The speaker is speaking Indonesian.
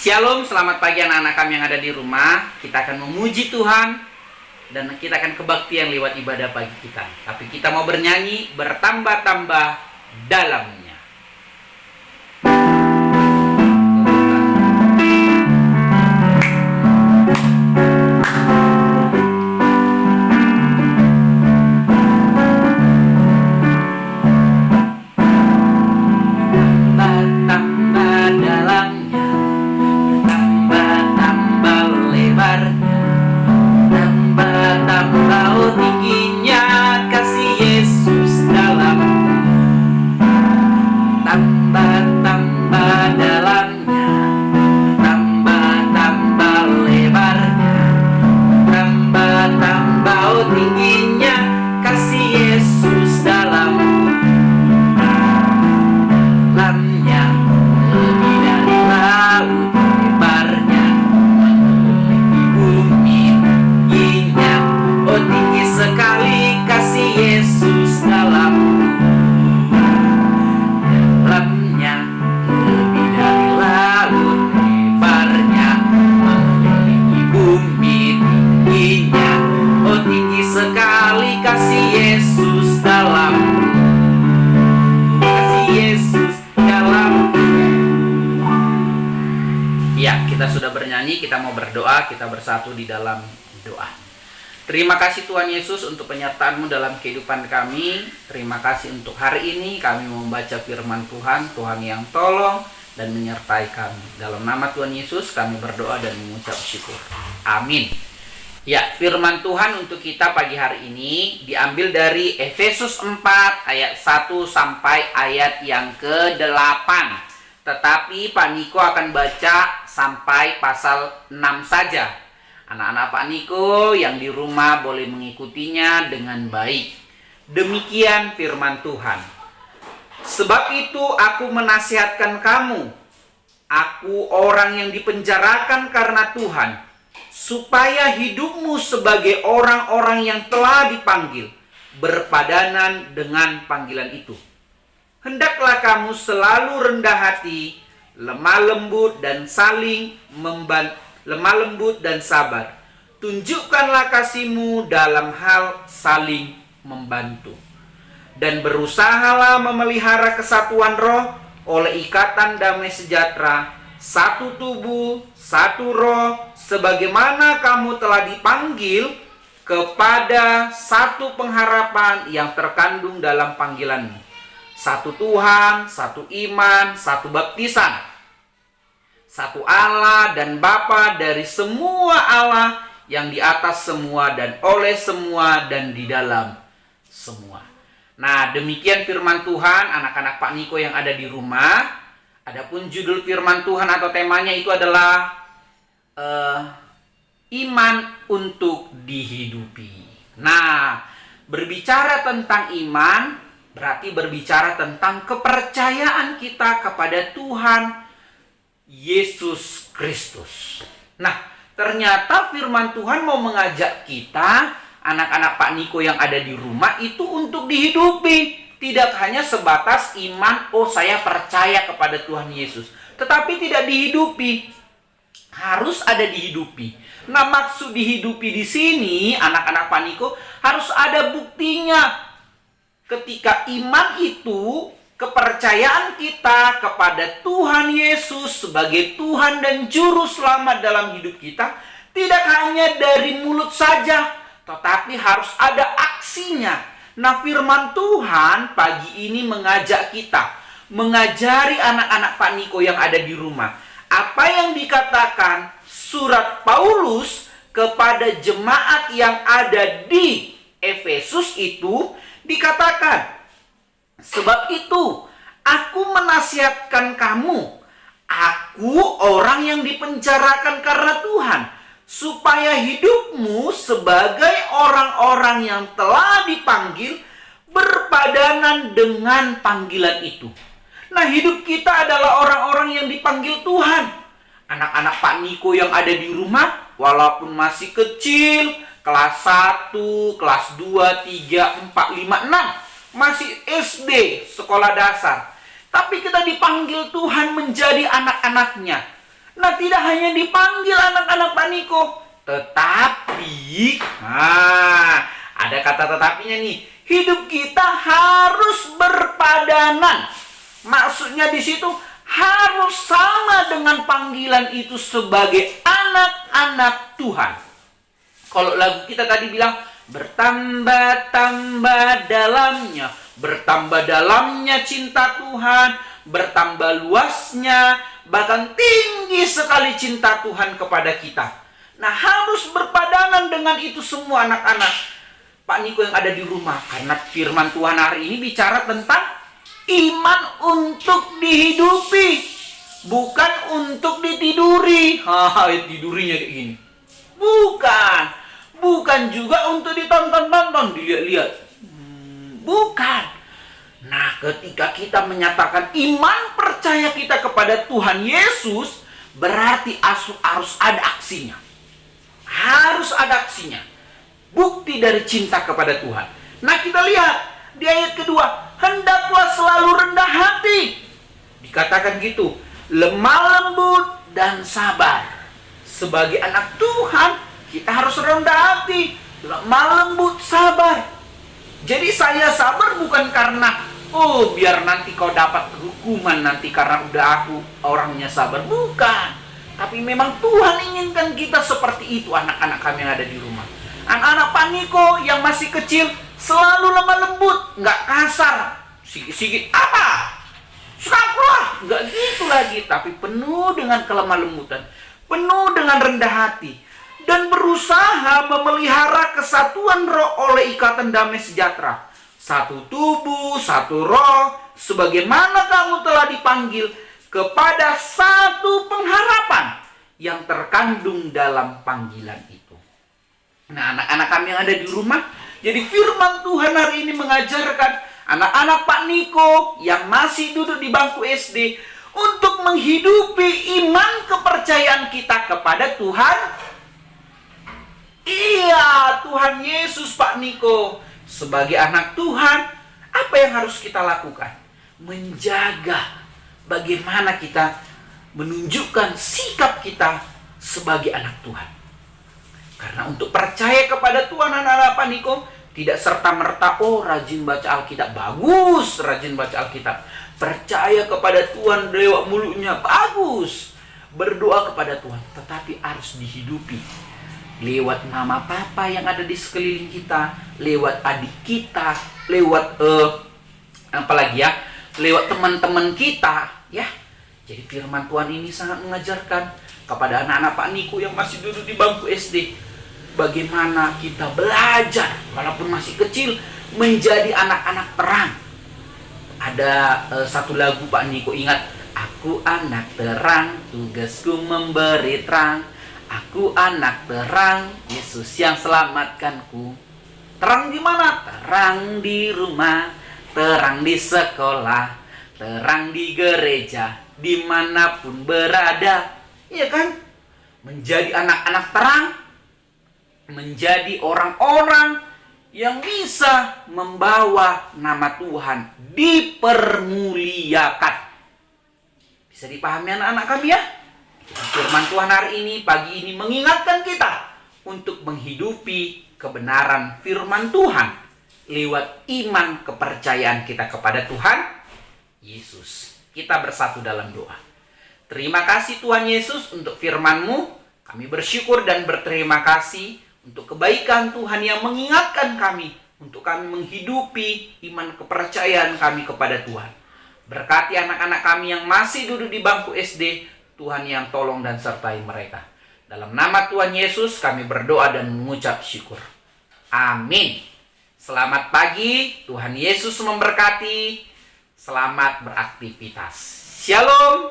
Shalom, selamat pagi anak-anak kami yang ada di rumah. Kita akan memuji Tuhan dan kita akan kebaktian lewat ibadah pagi kita. Tapi kita mau bernyanyi bertambah-tambah dalamnya. Kita sudah bernyanyi, kita mau berdoa, kita bersatu di dalam doa. Terima kasih Tuhan Yesus untuk penyertaan-Mu dalam kehidupan kami. Terima kasih untuk hari ini kami mau membaca firman Tuhan, Tuhan yang tolong dan menyertai kami. Dalam nama Tuhan Yesus kami berdoa dan mengucap syukur. Amin. Ya, firman Tuhan untuk kita pagi hari ini diambil dari Efesus 4 ayat 1 sampai ayat yang ke-8. Tetapi Pak Niko akan baca sampai pasal 6 saja. Anak-anak Pak Niko yang di rumah boleh mengikutinya dengan baik. Demikian firman Tuhan. Sebab itu aku menasihatkan kamu, aku orang yang dipenjarakan karena Tuhan, supaya hidupmu sebagai orang-orang yang telah dipanggil, berpadanan dengan panggilan itu. Hendaklah kamu selalu rendah hati, lemah lembut dan lemah lembut dan sabar. Tunjukkanlah kasihmu dalam hal saling membantu. Dan berusahalah memelihara kesatuan roh oleh ikatan damai sejahtera, satu tubuh, satu roh, sebagaimana kamu telah dipanggil kepada satu pengharapan yang terkandung dalam panggilanmu. Satu Tuhan, satu iman, satu baptisan. Satu Allah dan Bapa dari semua Allah yang di atas semua dan oleh semua dan di dalam semua. Nah, demikian firman Tuhan anak-anak Pak Niko yang ada di rumah. Adapun judul firman Tuhan atau temanya itu adalah iman untuk dihidupi. Nah, berbicara tentang iman berarti berbicara tentang kepercayaan kita kepada Tuhan Yesus Kristus. Nah, ternyata firman Tuhan mau mengajak kita, anak-anak Pak Niko yang ada di rumah, itu untuk dihidupi. Tidak hanya sebatas iman, oh saya percaya kepada Tuhan Yesus. Tetapi tidak dihidupi. Harus ada dihidupi. Nah, maksud dihidupi di sini, anak-anak Pak Niko, harus ada buktinya. Ketika iman itu, kepercayaan kita kepada Tuhan Yesus sebagai Tuhan dan Juru Selamat dalam hidup kita, tidak hanya dari mulut saja, tetapi harus ada aksinya. Nah, firman Tuhan pagi ini mengajak kita, mengajari anak-anak Pak Niko yang ada di rumah. Apa yang dikatakan surat Paulus kepada jemaat yang ada di Efesus itu, dikatakan, sebab itu aku menasihatkan kamu, aku orang yang dipenjarakan karena Tuhan, supaya hidupmu sebagai orang-orang yang telah dipanggil berpadanan dengan panggilan itu. Nah, hidup kita adalah orang-orang yang dipanggil Tuhan. Anak-anak Pak Niko yang ada di rumah, walaupun masih kecil, kelas 1, kelas 2, 3, 4, 5, 6. Masih SD, sekolah dasar. Tapi kita dipanggil Tuhan menjadi anak-anaknya. Nah, tidak hanya dipanggil anak-anak Pak Niko, tetapi, ada kata tetapinya nih, hidup kita harus berpadanan. Maksudnya di situ harus sama dengan panggilan itu sebagai anak-anak Tuhan. Kalau lagu kita tadi bilang, bertambah-tambah dalamnya cinta Tuhan, bertambah luasnya, bahkan tinggi sekali cinta Tuhan kepada kita. Nah, harus berpadanan dengan itu semua anak-anak Pak Niko yang ada di rumah. Karena firman Tuhan hari ini bicara tentang iman untuk dihidupi, bukan untuk ditiduri. Tidurinya kayak gini. Bukan juga untuk ditonton-tonton, dilihat-lihat. Bukan. Nah, ketika kita menyatakan iman percaya kita kepada Tuhan Yesus, berarti harus ada aksinya. Harus ada aksinya. Bukti dari cinta kepada Tuhan. Nah, kita lihat di ayat kedua, hendaklah selalu rendah hati. Dikatakan gitu, lemah lembut dan sabar. Sebagai anak Tuhan, kita harus rendah hati, lemah lembut, sabar. Jadi saya sabar bukan karena, biar nanti kau dapat hukuman nanti karena udah aku orangnya sabar. Bukan. Tapi memang Tuhan inginkan kita seperti itu, anak-anak kami yang ada di rumah. Anak-anak Pak Niko yang masih kecil selalu lemah lembut, nggak kasar. Sikit-sikit apa? Sekolah, nggak gitu lagi. Tapi penuh dengan kelemah lembutan, penuh dengan rendah hati, dan berusaha memelihara kesatuan roh oleh ikatan damai sejahtera. Satu tubuh, satu roh, sebagaimana kamu telah dipanggil kepada satu pengharapan yang terkandung dalam panggilan itu. Nah, anak-anak kami yang ada di rumah, jadi firman Tuhan hari ini mengajarkan anak-anak Pak Niko yang masih duduk di bangku SD untuk menghidupi iman kepercayaan kita kepada Tuhan. Iya, Tuhan Yesus. Pak Niko sebagai anak Tuhan, apa yang harus kita lakukan? Menjaga bagaimana kita menunjukkan sikap kita sebagai anak Tuhan. Karena untuk percaya kepada Tuhan, anak-anak Pak Niko tidak serta-merta, rajin baca Alkitab, bagus, rajin baca Alkitab. Percaya kepada Tuhan lewat mulutnya, bagus. Berdoa kepada Tuhan, tetapi harus dihidupi lewat mama papa yang ada di sekeliling kita, lewat adik kita, lewat lewat teman-teman kita, ya. Jadi firman Tuhan ini sangat mengajarkan kepada anak-anak Pak Niko yang masih duduk di bangku SD, bagaimana kita belajar walaupun masih kecil menjadi anak-anak terang. Ada satu lagu Pak Niko ingat, aku anak terang, tugasku memberi terang. Aku anak terang, Yesus yang selamatkanku. Terang di mana? Terang di rumah, terang di sekolah, terang di gereja, dimanapun berada. Iya kan? Menjadi anak-anak terang, menjadi orang-orang yang bisa membawa nama Tuhan dipermuliakan. Bisa dipahami anak-anak kami ya? Firman Tuhan hari ini, pagi ini mengingatkan kita untuk menghidupi kebenaran firman Tuhan lewat iman kepercayaan kita kepada Tuhan Yesus. Kita bersatu dalam doa. Terima kasih Tuhan Yesus untuk firman-Mu. Kami bersyukur dan berterima kasih untuk kebaikan Tuhan yang mengingatkan kami untuk kami menghidupi iman kepercayaan kami kepada Tuhan. Berkati anak-anak kami yang masih duduk di bangku SD, Tuhan yang tolong dan sertai mereka. Dalam nama Tuhan Yesus kami berdoa dan mengucap syukur. Amin. Selamat pagi, Tuhan Yesus memberkati. Selamat beraktivitas. Shalom.